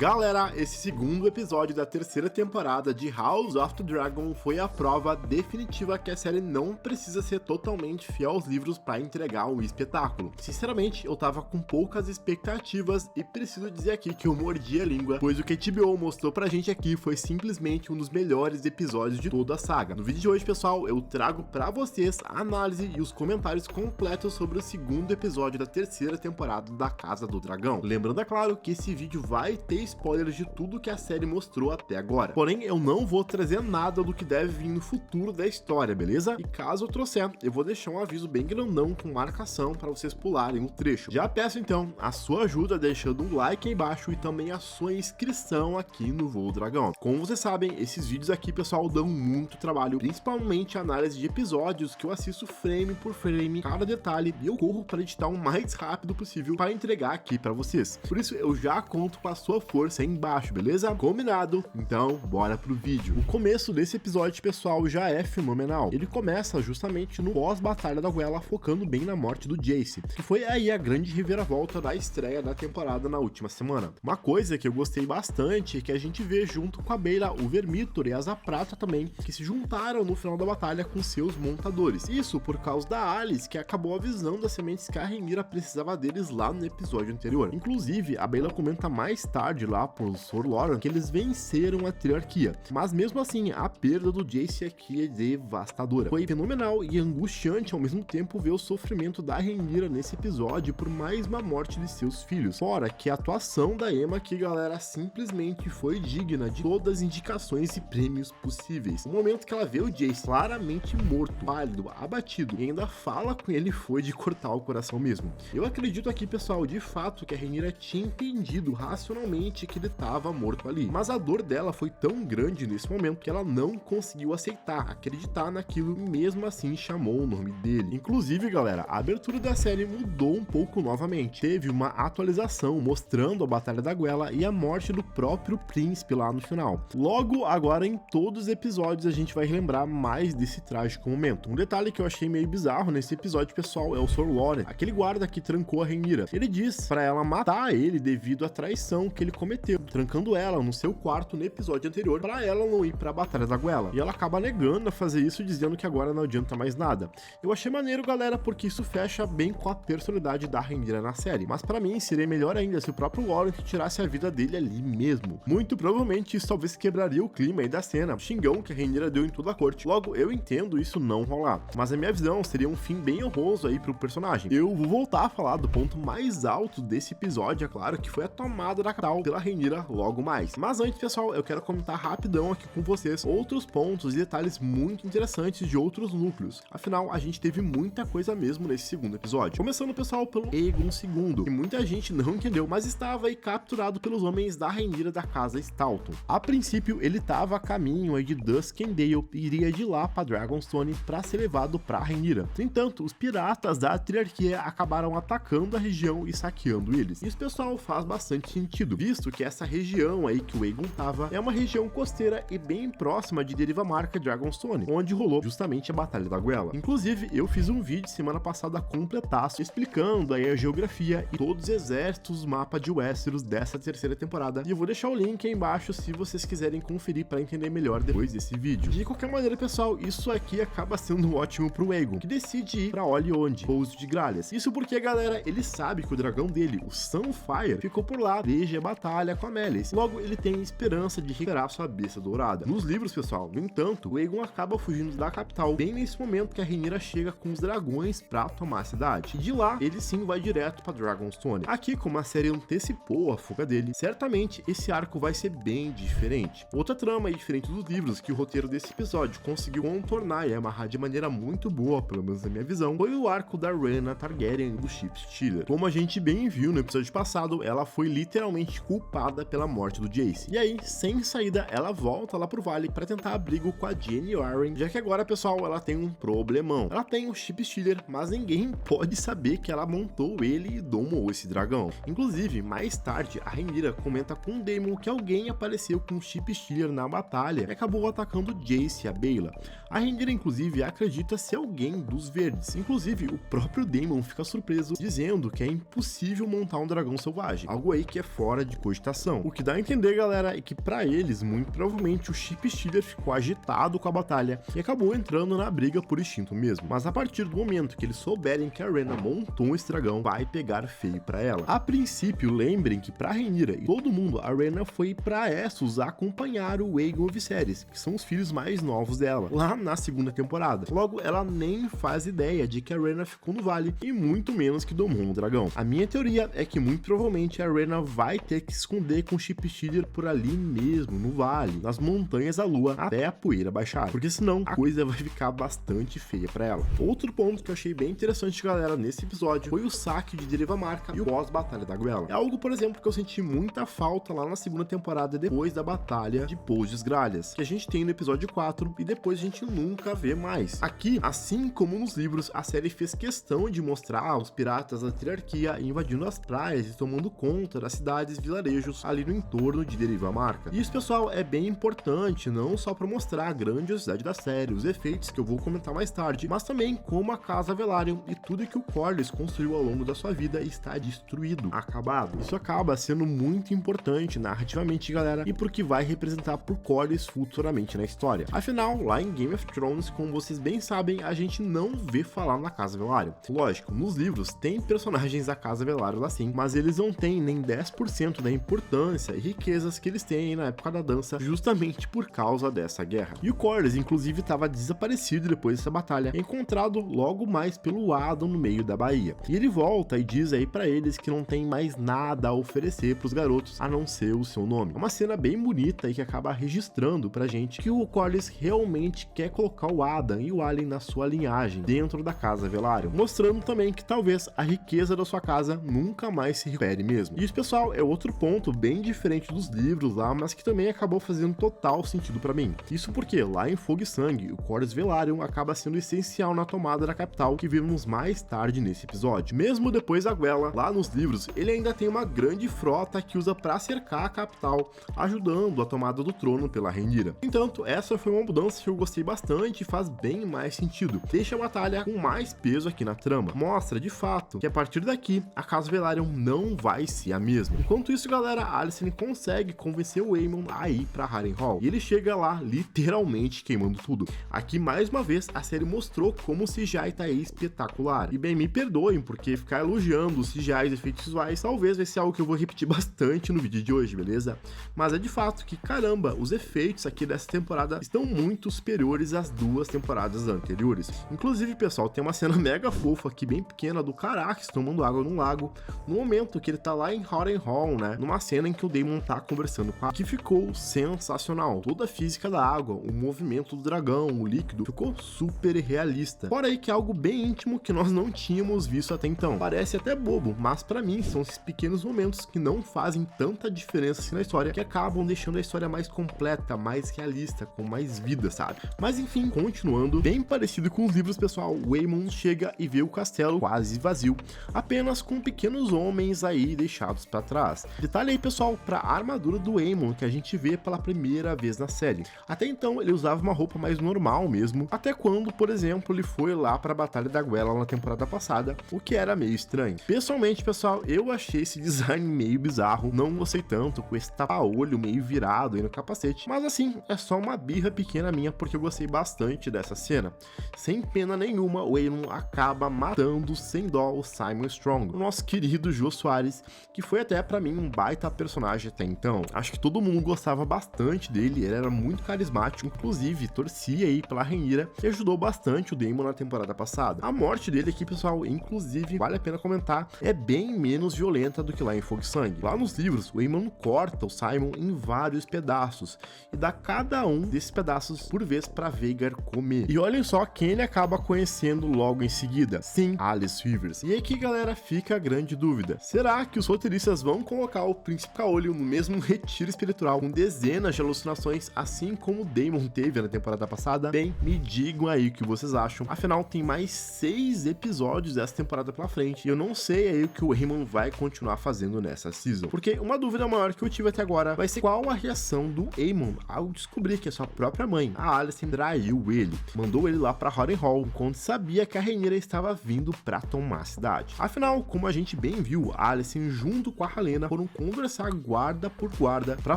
Galera, esse segundo episódio da terceira temporada de House of the Dragon foi a prova definitiva que a série não precisa ser totalmente fiel aos livros para entregar um espetáculo. Sinceramente, eu tava com poucas expectativas e preciso dizer aqui que eu mordi a língua, pois o que a HBO mostrou pra gente aqui foi simplesmente um dos melhores episódios de toda a saga. No vídeo de hoje, pessoal, eu trago pra vocês a análise e os comentários completos sobre o segundo episódio da terceira temporada da Casa do Dragão. Lembrando, é claro, que esse vídeo vai ter spoilers de tudo que a série mostrou até agora. Porém, eu não vou trazer nada do que deve vir no futuro da história, beleza? E caso eu trouxer, eu vou deixar um aviso bem grandão com marcação para vocês pularem o trecho. Já peço então a sua ajuda deixando um like aí embaixo e também a sua inscrição aqui no Voo Dragão. Como vocês sabem, esses vídeos aqui, pessoal, dão muito trabalho, principalmente a análise de episódios que eu assisto frame por frame, cada detalhe, e eu corro para editar o mais rápido possível para entregar aqui para vocês. Por isso, eu já conto com a sua força aí embaixo, beleza? Combinado? Então, bora pro vídeo. O começo desse episódio, pessoal, já é fenomenal. Ele começa justamente no pós-batalha da Goela, focando bem na morte do Jace, que foi aí a grande reviravolta da estreia da temporada na última semana. Uma coisa que eu gostei bastante é que a gente vê junto com a Baela, o Vermítor e a Zaprata também, que se juntaram no final da batalha com seus montadores. Isso por causa da Alice, que acabou avisando as sementes que a Rhaenyra precisava deles lá no episódio anterior. Inclusive, a Baela comenta mais tarde lá pro Sr. Loren que eles venceram a triarquia, mas mesmo assim a perda do Jace aqui é devastadora. Foi fenomenal e angustiante ao mesmo tempo ver o sofrimento da Rhaenyra nesse episódio por mais uma morte de seus filhos. Fora que a atuação da Aemma aqui, galera, simplesmente foi digna de todas as indicações e prêmios possíveis. O momento que ela vê o Jace claramente morto, pálido, abatido e ainda fala com ele foi de cortar o coração mesmo. Eu acredito aqui, pessoal, de fato que a Rhaenyra tinha entendido racionalmente que ele estava morto ali, mas a dor dela foi tão grande nesse momento que ela não conseguiu aceitar, acreditar naquilo e mesmo assim chamou o nome dele. Inclusive, galera, a abertura da série mudou um pouco novamente. Teve uma atualização mostrando a Batalha da Goela e a morte do próprio príncipe lá no final. Logo, agora em todos os episódios a gente vai relembrar mais desse trágico momento. Um detalhe que eu achei meio bizarro nesse episódio, pessoal, é o Sr. Loren, aquele guarda que trancou a Rhaenyra. Ele diz para ela matar ele devido à traição que ele cometeu, trancando ela no seu quarto no episódio anterior para ela não ir para a Batalha da Goela. E ela acaba negando a fazer isso, dizendo que agora não adianta mais nada. Eu achei maneiro, galera, porque isso fecha bem com a personalidade da Rhaenyra na série. Mas para mim seria melhor ainda se o próprio Loren tirasse a vida dele ali mesmo. Muito provavelmente isso talvez quebraria o clima aí da cena, o xingão que a Rhaenyra deu em toda a corte. Logo, eu entendo isso não rolar, mas a minha visão seria um fim bem honroso aí pro personagem. Eu vou voltar a falar do ponto mais alto desse episódio, é claro, que foi a tomada da capital pela Rhaenyra logo mais. Mas antes, pessoal, eu quero comentar rapidão aqui com vocês outros pontos e detalhes muito interessantes de outros núcleos. Afinal, a gente teve muita coisa mesmo nesse segundo episódio. Começando, pessoal, pelo Aegon II, que muita gente não entendeu, mas estava aí capturado pelos homens da Rhaenyra da casa Stalton. A princípio, ele estava a caminho aí de Duskendale e iria de lá para Dragonstone para ser levado para Rhaenyra. No entanto, os piratas da triarquia acabaram atacando a região e saqueando eles. Isso, pessoal, faz bastante sentido, visto que essa região aí que o Aegon tava é uma região costeira e bem próxima de Derivamarca Dragonstone, onde rolou justamente a Batalha da Goela. Inclusive, eu fiz um vídeo semana passada completaço explicando aí a geografia e todos os exércitos, mapa de Westeros dessa terceira temporada, e eu vou deixar o link aí embaixo se vocês quiserem conferir para entender melhor depois desse vídeo. De qualquer maneira, pessoal, isso aqui acaba sendo ótimo pro Aegon, que decide ir pra Olionde, Pouso de Gralhas. Isso porque, galera, ele sabe que o dragão dele, o Sunfire, ficou por lá desde a batalha com a Meleys. Logo, ele tem esperança de recuperar sua besta dourada. Nos livros, pessoal, no entanto, o Aegon acaba fugindo da capital bem nesse momento que a Rhaenyra chega com os dragões pra tomar a cidade. E de lá, ele sim vai direto pra Dragonstone. Aqui, como a série antecipou a fuga dele, certamente esse arco vai ser bem diferente. Outra trama aí diferente dos livros que o roteiro desse episódio conseguiu contornar e amarrar de maneira muito boa, pelo menos na minha visão, foi o arco da Rhaena Targaryen do Chip Stealer. Como a gente bem viu no episódio passado, ela foi literalmente culpada pela morte do Jace. E aí, sem saída, ela volta lá pro vale para tentar abrigo com a Jaime Warren, já que agora, pessoal, ela tem um problemão. Ela tem o Chip Stealer, mas ninguém pode saber que ela montou ele e domou esse dragão. Inclusive, mais tarde, a Rhaenyra comenta com o Daemon que alguém apareceu com o Chip Stealer na batalha e acabou atacando Jace e a Baela. A Rhaenyra, inclusive, acredita ser alguém dos verdes. Inclusive, o próprio Daemon fica surpreso, dizendo que é impossível montar um dragão selvagem, algo aí que é fora de cogitação. O que dá a entender, galera, é que pra eles, muito provavelmente o Chip Stealer ficou agitado com a batalha e acabou entrando na briga por instinto mesmo. Mas a partir do momento que eles souberem que a Rhaena montou esse dragão, vai pegar feio pra ela. A princípio, lembrem que pra Rhaenyra e todo mundo, a Rhaena foi pra Essos acompanhar o Aegon e o Viserys, que são os filhos mais novos dela, lá na segunda temporada. Logo, ela nem faz ideia de que a Rhaena ficou no vale e muito menos que domou um dragão. A minha teoria é que muito provavelmente a Rhaena vai ter que se esconder com o Chip Stealer por ali mesmo, no vale, nas montanhas da lua, até a poeira baixar, porque senão a coisa vai ficar bastante feia pra ela. Outro ponto que eu achei bem interessante, galera, nesse episódio foi o saque de Derivamarca e o pós-batalha da Guela. É algo, por exemplo, que eu senti muita falta lá na segunda temporada, depois da batalha de Pôs Gralhas, que a gente tem no episódio 4 e depois a gente nunca vê mais. Aqui, assim como nos livros, a série fez questão de mostrar os piratas da Triarquia invadindo as praias e tomando conta das cidades e vilarejos ali no entorno de Derivamarca. E isso, pessoal, é bem importante, não só para mostrar a grandiosidade da série, os efeitos que eu vou comentar mais tarde, mas também como a Casa Velaryon e tudo que o Corlys construiu ao longo da sua vida está destruído, acabado. Isso acaba sendo muito importante narrativamente, galera, e porque vai representar por Corlys futuramente na história. Afinal, lá em Game of Thrones, como vocês bem sabem, a gente não vê falar na Casa Velaryon. Lógico, nos livros tem personagens da Casa Velaryon lá sim, mas eles não têm nem 10% da importância e riquezas que eles têm na época da dança, justamente por causa dessa guerra. E o Corlys, inclusive, estava desaparecido depois dessa batalha, encontrado logo mais pelo Adam no meio da baía. E ele volta e diz aí pra eles que não tem mais nada a oferecer pros garotos, a não ser o seu nome. É uma cena bem bonita e que acaba registrando pra gente que o Corlys realmente quer colocar o Adam e o Alyn na sua linhagem, dentro da Casa Velaryon, mostrando também que talvez a riqueza da sua casa nunca mais se recupere mesmo. E isso, pessoal, é outro ponto bem diferente dos livros lá, mas que também acabou fazendo total sentido pra mim. Isso porque lá em Fogo e Sangue, o Corlys Velaryon acaba sendo essencial na tomada da capital, que vimos mais tarde nesse episódio. Mesmo depois da Guela, lá nos livros, ele ainda tem uma grande frota que usa pra cercar a capital, ajudando a tomada do trono pela Rhaenyra. No entanto, essa foi uma mudança que eu gostei bastante e faz bem mais sentido. Deixa a batalha com mais peso aqui na trama. Mostra, de fato, que a partir daqui, a Casa Velaryon não vai ser a mesma. Enquanto isso, galera, a Alicent consegue convencer o Aemon a ir pra Harrenhal. E ele chega lá, literalmente queimando tudo. Aqui, mais uma vez, a série mostrou como o CGI tá espetacular. E bem, me perdoem, porque ficar elogiando os CGIs e efeitos visuais talvez vai ser algo que eu vou repetir bastante no vídeo de hoje, beleza? Mas é de fato que, caramba, os efeitos aqui dessa temporada estão muito superiores às duas temporadas anteriores. Inclusive, pessoal, tem uma cena mega fofa aqui, bem pequena, do Caraxes tomando água num lago, no momento que ele tá lá em Harrenhal, né? Numa cena em que o Daemon tá conversando com a... que ficou sensacional. Toda a física da água, o movimento do dragão, o líquido, ficou super realista. Fora aí que é algo bem íntimo que nós não tínhamos visto até então. Parece até bobo, mas pra mim são esses pequenos momentos que não fazem tanta diferença assim na história, que acabam deixando a história mais completa, mais realista, com mais vida, sabe? Mas enfim, continuando, bem parecido com os livros, pessoal, o Aemon chega e vê o castelo quase vazio, apenas com pequenos homens aí deixados pra trás. Detalhe aí, pessoal, pra armadura do Aemon, que a gente vê pela primeira vez na série. Até então, ele usava uma roupa mais normal mesmo, até quando, por exemplo, ele foi lá pra Batalha da Guela na temporada passada, o que era meio estranho. Pessoalmente, pessoal, eu achei esse design meio bizarro, não gostei tanto com esse tapa-olho meio virado aí no capacete, mas assim, é só uma birra pequena minha, porque eu gostei bastante dessa cena. Sem pena nenhuma, o Aemon acaba matando sem dó o Simon Strong, o nosso querido Jô Soares, que foi até pra mim um baita personagem até então. Acho que todo mundo gostava bastante dele, ele era muito carismático, inclusive torcia aí pela Rhaenyra, que ajudou bastante o Daemon na temporada passada. A morte dele aqui, pessoal, inclusive, vale a pena comentar, é bem menos violenta do que lá em Fogo e Sangue. Lá nos livros, o Aemon corta o Simon em vários pedaços e dá cada um desses pedaços por vez pra Vhagar comer. E olhem só quem ele acaba conhecendo logo em seguida. Sim, Alice Rivers. E aqui, galera, fica a grande dúvida. Será que os roteiristas vão colocar o Príncipe Caolho no mesmo retiro espiritual com dezenas de alucinações, assim como o Daemon teve na temporada passada? Bem, me digam aí o que vocês acham. Afinal, tem mais 6 episódios dessa temporada pela frente e eu não sei aí o que o Aemon vai continuar fazendo nessa season. Porque uma dúvida maior que eu tive até agora vai ser qual a reação do Aemon ao descobrir que a sua própria mãe, a Alicent, traiu ele. Mandou ele lá pra Harrenhal, enquanto sabia que a Rhaenyra estava vindo pra tomar a cidade. Afinal, como a gente bem viu, a Alicent junto com a Helaena foram conversar guarda por guarda pra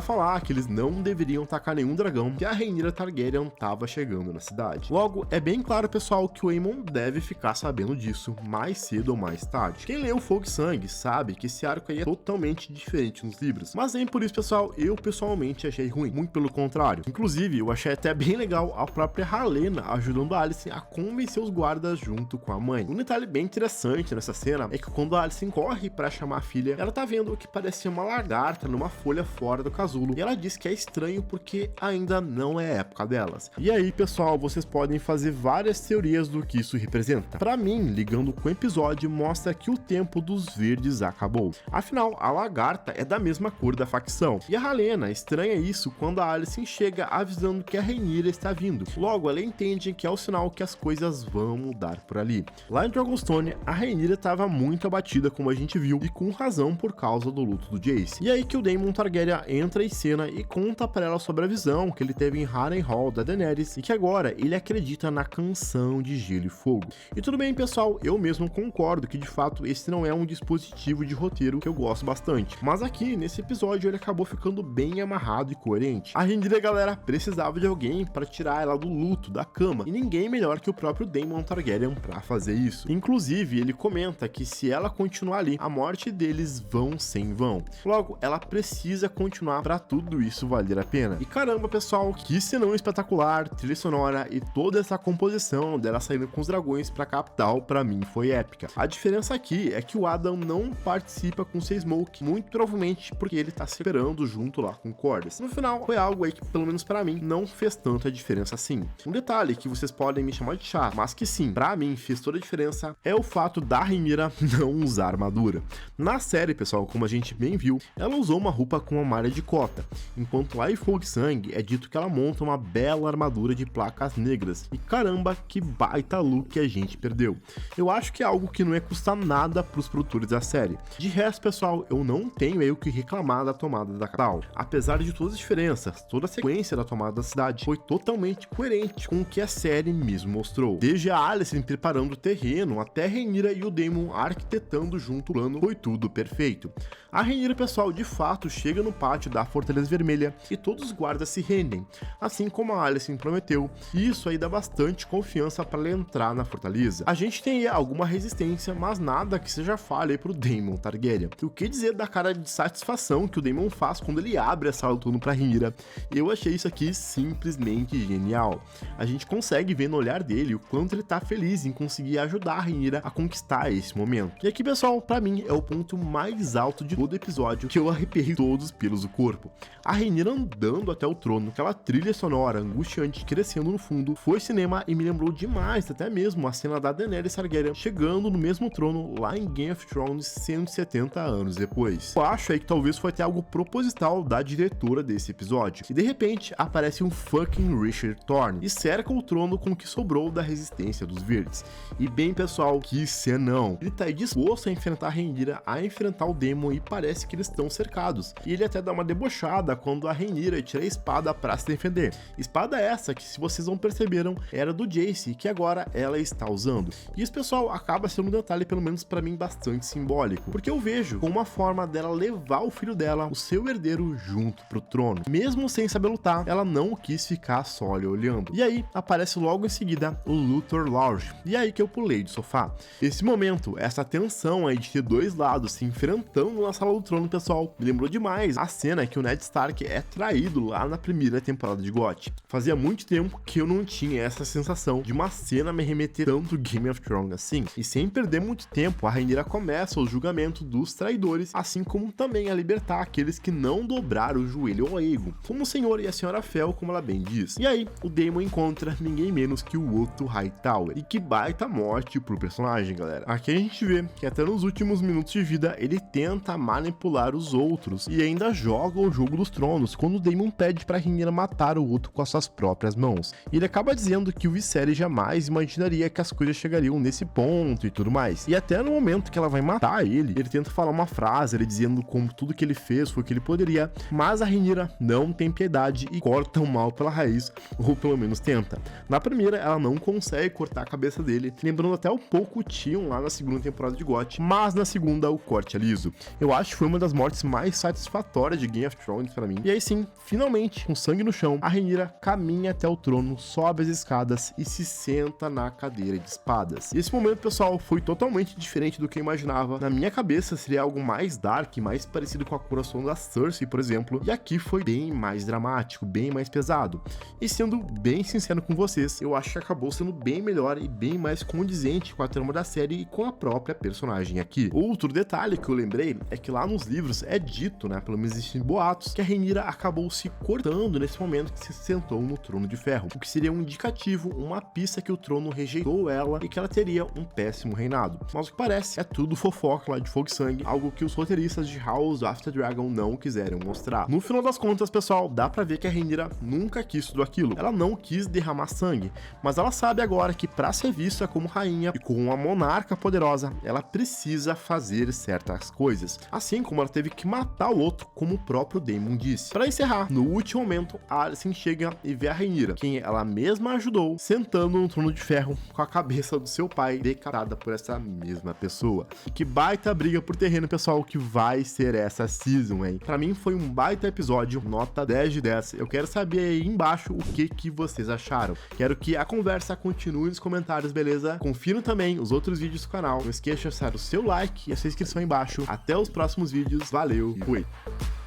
falar que eles não deveriam tacar nenhum dragão, que a Rhaenyra Targaryen tava chegando na cidade. Logo, é bem claro, pessoal, que o Aemon deve ficar sabendo disso mais cedo ou mais tarde. Quem leu Fogo e Sangue sabe que esse arco aí é totalmente diferente nos livros, mas nem por isso, pessoal, eu pessoalmente achei ruim, muito pelo contrário. Inclusive, eu achei até bem legal a própria Helaena ajudando a Alicent a convencer os guardas junto com a mãe. Um detalhe bem interessante nessa cena é que quando a Alicent corre pra chamar a filha, ela tá vendo o que parecia uma lagarta numa folha fora do casulo, e ela diz que é estranho porque ainda não é época delas. E aí, pessoal, vocês podem fazer várias teorias do que isso representa. Pra mim, ligando com o episódio, mostra que o tempo dos verdes acabou. Afinal, a lagarta é da mesma cor da facção, e a Helaena estranha isso quando a Alicent chega avisando que a Rhaenyra está vindo. Logo, ela entende que é o sinal que as coisas vão mudar por ali. Lá em Dragonstone, a Rhaenyra estava muito abatida, como a gente viu, e com razão por causa do luto do Jace. E aí que o Daemon Targaryen entra em cena e conta pra ela sobre a visão que ele teve em Harrenhal da Daenerys e que agora ele acredita na canção de Gelo e Fogo. E tudo bem, pessoal, eu mesmo concordo que de fato esse não é um dispositivo de roteiro que eu gosto bastante, mas aqui nesse episódio ele acabou ficando bem amarrado e coerente. A Rhaenyra, galera, precisava de alguém para tirar ela do luto, da cama, e ninguém melhor que o próprio Daemon Targaryen para fazer isso. Inclusive, ele comenta que se ela continuar ali, a morte deles vão ser em vão. Logo, ela precisa continuar para tudo isso valer a pena. E caramba, pessoal, que senão espetacular, trilha sonora e toda essa composição dela saindo com os dragões pra capital, pra mim foi épica. A diferença aqui é que o Adam não participa com o Smoke, muito provavelmente porque ele tá se esperando junto lá com Corlys. No final, foi algo aí que, pelo menos pra mim, não fez tanta diferença assim. Um detalhe que vocês podem me chamar de chato, mas que sim, pra mim fez toda a diferença, é o fato da Rhaenyra não usar armadura. Na série, pessoal, como a gente bem viu, ela usou uma roupa com uma malha de cota, enquanto lá em Fogo e Sangue é dito que ela monta uma bela armadura de placas negras. E caramba, que baita look que a gente perdeu. Eu acho que é algo que não ia custar nada pros produtores da série. De resto, pessoal, eu não tenho aí o que reclamar da tomada da capital. Apesar de todas as diferenças, toda a sequência da tomada da cidade foi totalmente coerente com o que a série mesmo mostrou. Desde a Alicent preparando o terreno, até a Rhaenyra e o Daemon arquitetando junto o plano, foi tudo perfeito. A Rhaenyra, pessoal, de fato chega no pátio da Fortaleza Vermelha e todos os guardas se rendem, assim como a Alicent prometeu, e isso aí dá bastante confiança para ela entrar na fortaleza. A gente tem aí alguma resistência, mas nada que seja falha pro Daemon Targaryen. E o que dizer da cara de satisfação que o Daemon faz quando ele abre a sala do turno pra Rhaenyra? Eu achei isso aqui simplesmente genial. A gente consegue ver no olhar dele o quanto ele tá feliz em conseguir ajudar a Rhaenyra a conquistar esse momento. E aqui, pessoal, pra mim é o ponto mais alto de todo o episódio, que eu arrepiei todos os pelos do corpo. A Rhaenyra andando até o trono, aquela trilha sonora angustiante crescendo no fundo, foi cinema e me lembrou demais até mesmo a cena da Daenerys Targaryen chegando no mesmo trono lá em Game of Thrones 170 anos depois. Eu acho aí que talvez foi até algo proposital da diretora desse episódio. E de repente aparece um fucking Richard Thorne e cerca o trono com o que sobrou da resistência dos verdes. E bem, pessoal, que cenão. Ele tá aí disposto a enfrentar a Rhaenyra, a enfrentar o Daemon, e parece que eles estão cercados. E ele até dá uma debochada quando a Rhaenyra tira a espada pra se defender. Espada essa que, se vocês não perceberam, era do Jace, que agora ela está usando. E isso, pessoal, acaba sendo um detalhe, pelo menos pra mim, bastante simbólico, porque eu vejo como uma forma dela levar o filho dela, o seu herdeiro, junto pro trono. Mesmo sem saber lutar, ela não quis ficar só ali olhando. E aí, aparece logo em seguida o Luthor Lounge. E aí que eu pulei do sofá. Esse momento, essa tensão aí de ter dois lados se enfrentando na sala do trono, pessoal, me lembrou demais a cena que o Ned Stark é traído lá na primeira temporada de GOT. Fazia muito tempo que eu não tinha essa sensação de uma cena me remeter tanto Game of Thrones assim. E sem perder muito tempo, a Rhaenyra começa o julgamento dos traidores, assim como também a libertar aqueles que não dobraram o joelho ao Aegon, como o senhor e a senhora Fel, como ela bem diz. E aí, o Daemon encontra ninguém menos que o Otto Hightower. E que baita morte pro personagem, galera. Aqui a gente vê que até nos últimos minutos de vida, ele tenta manipular os outros e ainda joga o jogo dos tronos, quando o Daemon pede pra Rhaenyra matar o Otto com as suas próprias mãos. E ele acaba dizendo que o Viserys jamais imaginaria que as coisas chegariam nesse ponto e tudo mais. E até no momento que ela vai matar ele tenta falar uma frase, ele dizendo como tudo que ele fez foi o que ele poderia, mas a Rhaenyra não tem piedade e corta o mal pela raiz, ou pelo menos tenta. Na primeira, ela não consegue cortar a cabeça dele, lembrando até um pouco o Tion lá na segunda temporada de GOT, mas na segunda o corte é liso. Eu acho que foi uma das mortes mais satisfatórias de Game of Thrones pra mim. E aí sim, finalmente, com sangue no chão, a Rhaenyra caminha até o trono, sobe as escadas e se senta na cadeira de espadas. E esse momento, pessoal, foi totalmente diferente do que eu imaginava. Na minha cabeça seria algo mais dark, mais parecido com a coração da Cersei, por exemplo, e aqui foi bem mais dramático, bem mais pesado. E sendo bem sincero com vocês, eu acho que acabou sendo bem melhor e bem mais condizente com a trama da série e com a própria personagem aqui. Outro detalhe que eu lembrei é que lá nos livros é dito, né, pelo menos existem boatos, que a Rhaenyra acabou se cortando nesse momento que se sentou no Trono de Ferro, o que seria um indicativo, uma pista que o trono rejeitou ela e que ela teria um péssimo reinado. Mas o que parece é tudo fofoca lá de fogo e sangue, algo que os roteiristas de House of the Dragon não quiseram mostrar. No final das contas, pessoal, dá pra ver que a Rhaenyra nunca quis tudo aquilo. Ela não quis derramar sangue, mas ela sabe agora que pra ser vista como rainha e como uma monarca poderosa, ela precisa fazer certas coisas. Assim como ela teve que matar o outro, como o próprio Daemon disse. Pra encerrar, no último momento, a Alicent chega e vê a Rhaenyra, quem ela mesma ajudou, sentando no trono de ferro com a cabeça do seu pai decapitada por essa mesma pessoa. E que baita briga por terreno, pessoal, que vai ser essa season, hein? Pra mim foi um baita episódio, nota 10 de 10. Eu quero saber aí embaixo o que vocês acharam. Quero que a conversa continue nos comentários, beleza? Confiram também os outros vídeos do canal. Não esqueça de deixar o seu like e a sua inscrição aí embaixo. Até os próximos vídeos. Valeu e fui!